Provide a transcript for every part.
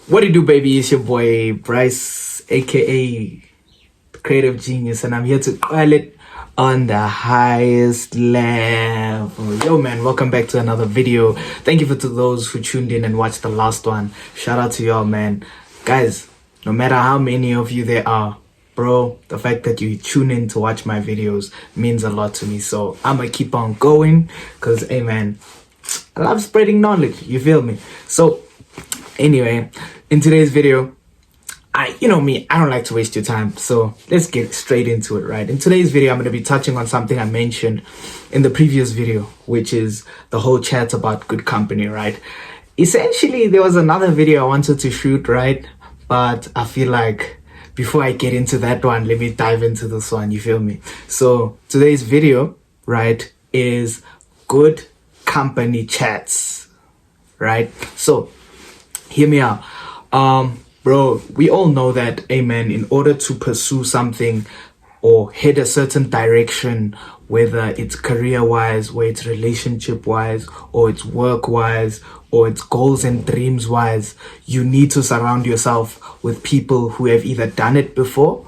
What it do, baby? It's your boy Brice, aka Creative Genius, and I'm here to call it on the highest level. Yo, man, welcome back to another video. Thank you to those who tuned in and watched the last one. Shout out to y'all, man. Guys, no matter how many of you there are, bro, the fact that you tune in to watch my videos means a lot to me. So I'm gonna keep on going because, hey, man, I love spreading knowledge. You feel me? So, anyway, in today's video, I don't like to waste your time, so let's get straight into it, right? In today's video, I'm going to be touching on something I mentioned in the previous video, which is the whole chat about good company, right? Essentially, there was another video I wanted to shoot, right? But I feel like before I get into that one, let me dive into this one, you feel me? So today's video, right, is good company chats, right? So hear me out. Bro, we all know that, amen, in order to pursue something or head a certain direction, whether it's career-wise, or it's relationship-wise, or it's work-wise, or it's goals and dreams-wise, you need to surround yourself with people who have either done it before,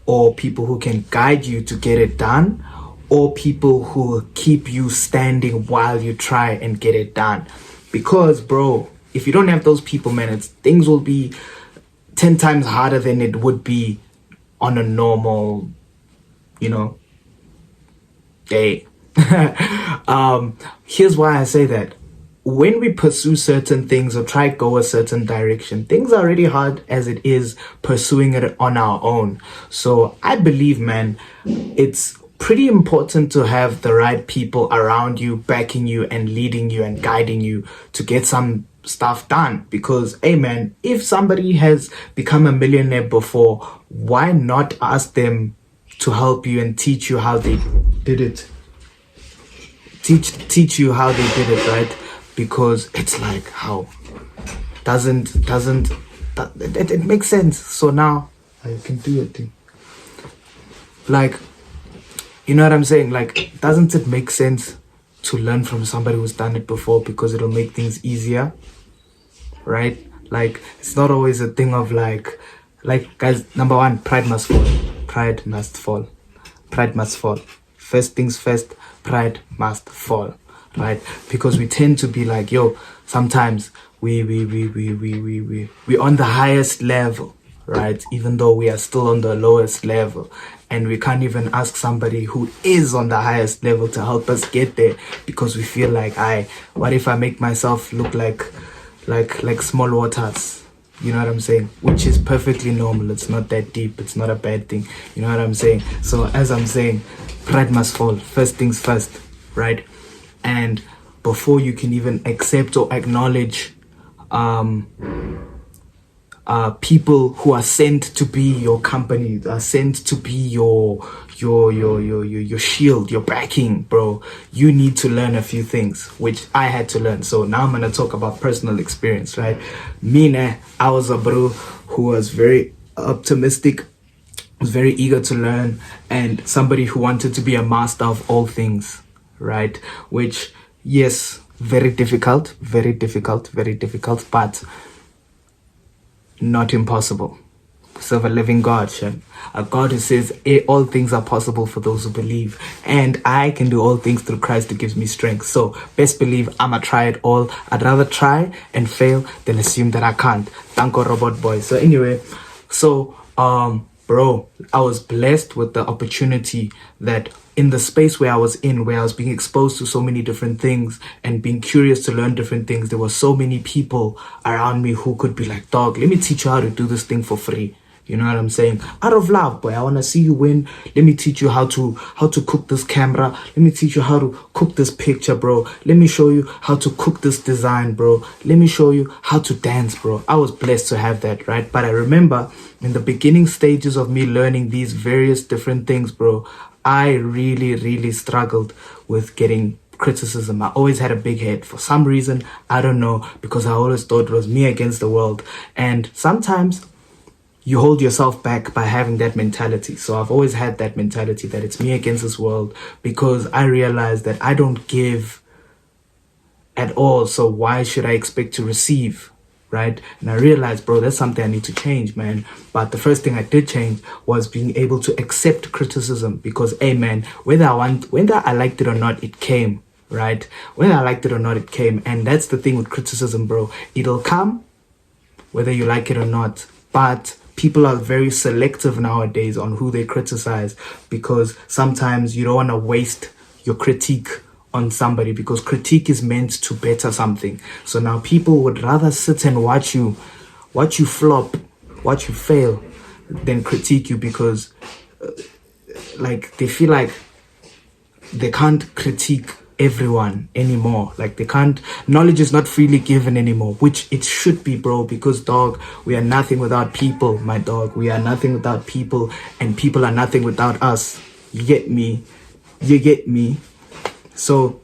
or people who can guide you to get it done, or people who will keep you standing while you try and get it done. Because, bro, if you don't have those people, man, things will be 10 times harder than it would be on a normal, day. Here's why I say that. When we pursue certain things or try go a certain direction, things are already hard as it is pursuing it on our own. So I believe, man, it's pretty important to have the right people around you, backing you and leading you and guiding you to get some stuff done. Because, hey, man, if somebody has become a millionaire before, why not ask them to help you and teach you how they did it? Teach you how they did it, right? Because it's like, how it makes sense. So now I can do your thing. Like, you know what I'm saying? Like, doesn't it make sense to learn from somebody who's done it before, because it'll make things easier, right? Like, it's not always a thing of like guys, number one, pride must fall. Pride must fall. Pride must fall. First things first, pride must fall, right? Because we tend to be like, yo, sometimes we on the highest level, right? Even though we are still on the lowest level, and we can't even ask somebody who is on the highest level to help us get there, because we feel like, what if I make myself look like small waters? You know what I'm saying? Which is perfectly normal. It's not that deep. It's not a bad thing. You know what I'm saying? So as I'm saying, pride must fall. First things first, right? And before you can even accept or acknowledge people who are sent to be your company, are sent to be your shield, your backing, bro, you need to learn a few things, which I had to learn. So now I'm gonna talk about personal experience, right? I was a bro who was very optimistic, was very eager to learn, and somebody who wanted to be a master of all things, right? Which, yes, very difficult, but not impossible. Serve a living God, Shem. A God who says all things are possible for those who believe, and I can do all things through Christ who gives me strength. So best believe I'ma try it all. I'd rather try and fail than assume that I can't. Thank you, robot boy. So anyway, bro, I was blessed with the opportunity that in the space where I was being exposed to so many different things and being curious to learn different things, there were so many people around me who could be like, dog, let me teach you how to do this thing for free. You know what I'm saying? Out of love, boy, I want to see you win. Let me teach you how to cook this camera. Let me teach you how to cook this picture, bro. Let me show you how to cook this design, bro. Let me show you how to dance, bro. I was blessed to have that, right? But I remember in the beginning stages of me learning these various different things, bro, I really struggled with getting criticism. I always had a big head for some reason. I don't know, because I always thought it was me against the world. And sometimes you hold yourself back by having that mentality. So I've always had that mentality that it's me against this world, because I realized that I don't give at all. So why should I expect to receive, right? And I realized, bro, that's something I need to change, man. But the first thing I did change was being able to accept criticism, because, hey, man, whether I liked it or not, it came, right? Whether I liked it or not, it came. And that's the thing with criticism, bro. It'll come whether you like it or not. But people are very selective nowadays on who they criticize, because sometimes you don't want to waste your critique on somebody, because critique is meant to better something. So now people would rather sit and watch you flop, watch you fail, than critique you, because like they feel like they can't critique everyone anymore. Like they can't, knowledge is not freely given anymore, which it should be, bro, because, dog, we are nothing without people, my dog. We are nothing without people, and people are nothing without us. You get me? So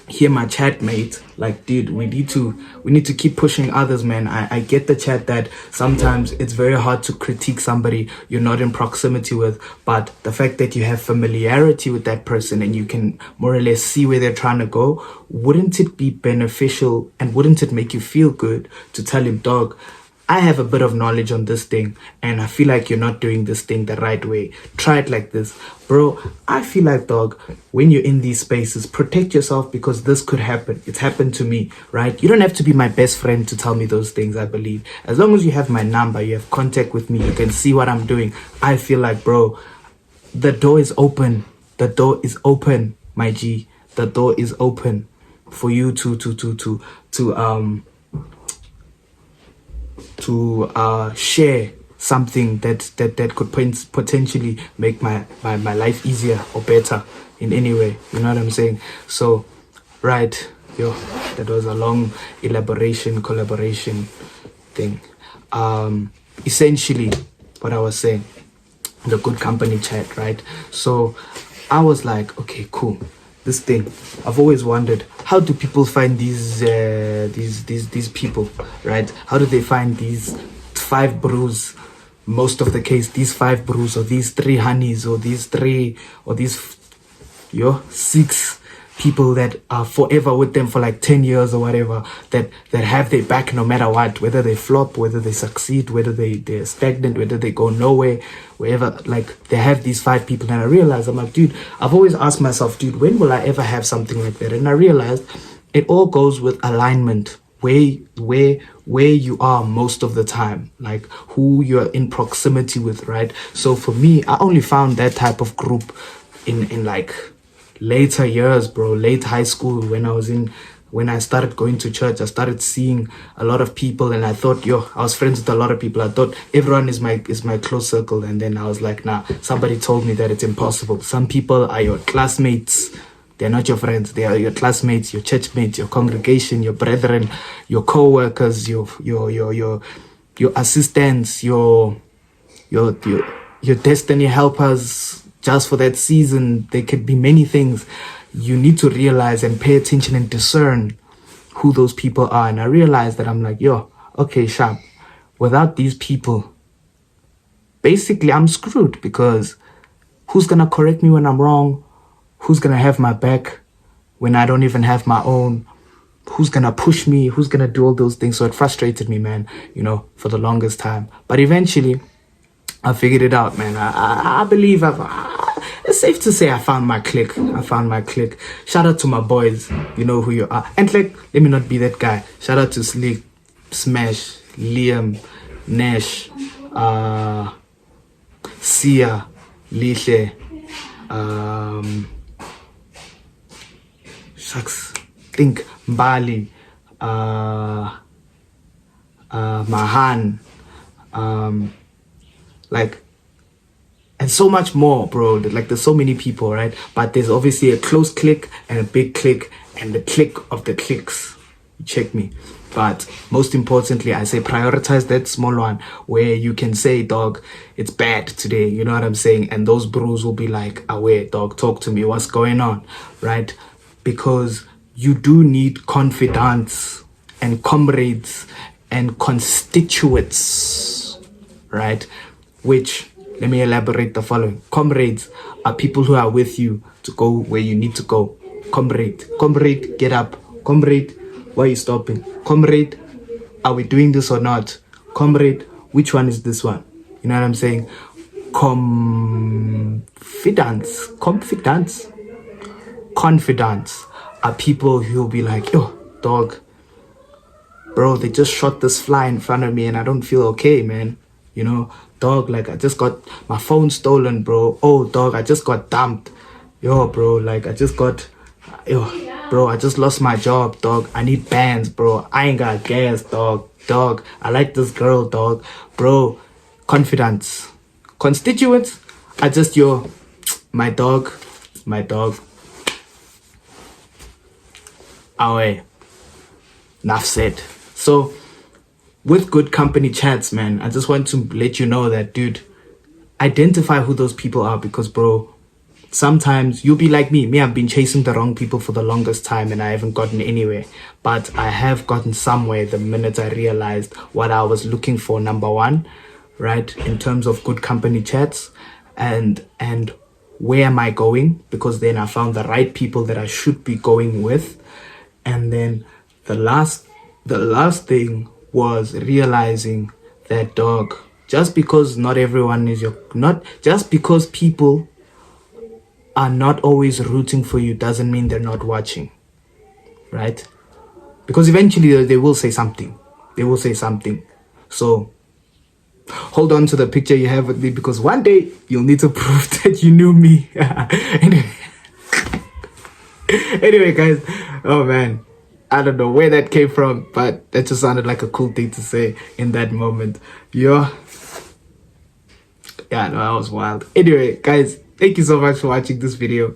here, my chat mate, like, dude, we need to keep pushing others, man. I get the chat that sometimes it's very hard to critique somebody you're not in proximity with, but the fact that you have familiarity with that person and you can more or less see where they're trying to go, wouldn't it be beneficial, and wouldn't it make you feel good to tell him, dog, I have a bit of knowledge on this thing, and I feel like you're not doing this thing the right way. Try it like this. Bro, I feel like, dog, when you're in these spaces, protect yourself, because this could happen. It's happened to me, right? You don't have to be my best friend to tell me those things, I believe. As long as you have my number, you have contact with me, you can see what I'm doing. I feel like, bro, the door is open. The door is open, my G. The door is open for you to share something that could potentially make my life easier or better in any way. You know what I'm saying? So, right, that was a long collaboration thing. Essentially, what I was saying, the good company chat, right? So I was like, okay, cool. This thing, I've always wondered, how do people find these people, right? How do they find these 5 brews? Most of the case, these 5 brews, or these 3 honeys, or these 3, or these 6 people that are forever with them for like 10 years or whatever, that have their back no matter what, whether they flop, whether they succeed, whether they're stagnant, whether they go nowhere, wherever. Like, they have these 5 people. And I realized, I'm like, dude, I've always asked myself, dude, when will I ever have something like that? And I realized it all goes with alignment, where you are most of the time, like who you're in proximity with, right? So for me, I only found that type of group in like later years, bro, late high school, when I started going to church. I started seeing a lot of people, and I thought, I was friends with a lot of people. I thought everyone is my close circle. And then I was like, nah, somebody told me that it's impossible. Some people are your classmates. They're not your friends. They are your classmates, your churchmates, your congregation, your brethren, your co-workers, your assistants, your destiny helpers. Just for that season, there could be many things. You need to realize and pay attention and discern who those people are. And I realized that I'm like, okay, sharp. Without these people, basically I'm screwed, because who's gonna correct me when I'm wrong? Who's gonna have my back when I don't even have my own? Who's gonna push me? Who's gonna do all those things? So it frustrated me, man, for the longest time. But eventually, I figured it out, man. I believe it's safe to say I found my clique. Shout out to my boys. You know who you are. And like, let me not be that guy. Shout out to Slick, Smash, Liam, Nash, Sia, Lishe, shucks, think Mbali, Mahan, like, and so much more, bro. Like, there's so many people, right? But there's obviously a close clique and a big clique and the clique of the cliques. Check me. But most importantly, I say prioritize that small one where you can say, dog, it's bad today. You know what I'm saying? And those bros will be like, aware, dog, talk to me. What's going on? Right? Because you do need confidants and comrades and constituents, right? Which, let me elaborate the following. Comrades are people who are with you to go where you need to go. Comrade, get up. Comrade, why are you stopping? Comrade, Are we doing this or not? Comrade, which one is this one? You know what I'm saying? Confidence are people who'll be like, yo, dog, bro, they just shot this fly in front of me and I don't feel okay, man. You know, dog, like I just got my phone stolen, bro. Oh, dog, I just got dumped. Yo, bro, like I just got, yo, bro, I just lost my job, dog. I need bands, bro. I ain't got gas, dog. Dog, I like this girl, dog. Bro, confidence. Constituents are just your, my dog. Away. Enough said. So, with good company chats, man, I just want to let you know that, dude, identify who those people are because, bro, sometimes you'll be like me. I've been chasing the wrong people for the longest time and I haven't gotten anywhere. But I have gotten somewhere the minute I realized what I was looking for, number one, right, in terms of good company chats and where am I going? Because then I found the right people that I should be going with. And then the last thing was realizing that, dog, just because not everyone is just because people are not always rooting for you doesn't mean they're not watching, right? Because eventually they will say something. So hold on to the picture you have with me because one day you'll need to prove that you knew me. Anyway, guys, oh man, I don't know where that came from, but that just sounded like a cool thing to say in that moment. Yeah, no, that was wild. Anyway, guys, thank you so much for watching this video.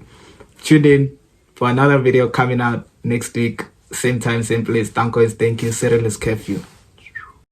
Tune in for another video coming out next week. Same time, same place. Thank you. Cyril is curfew.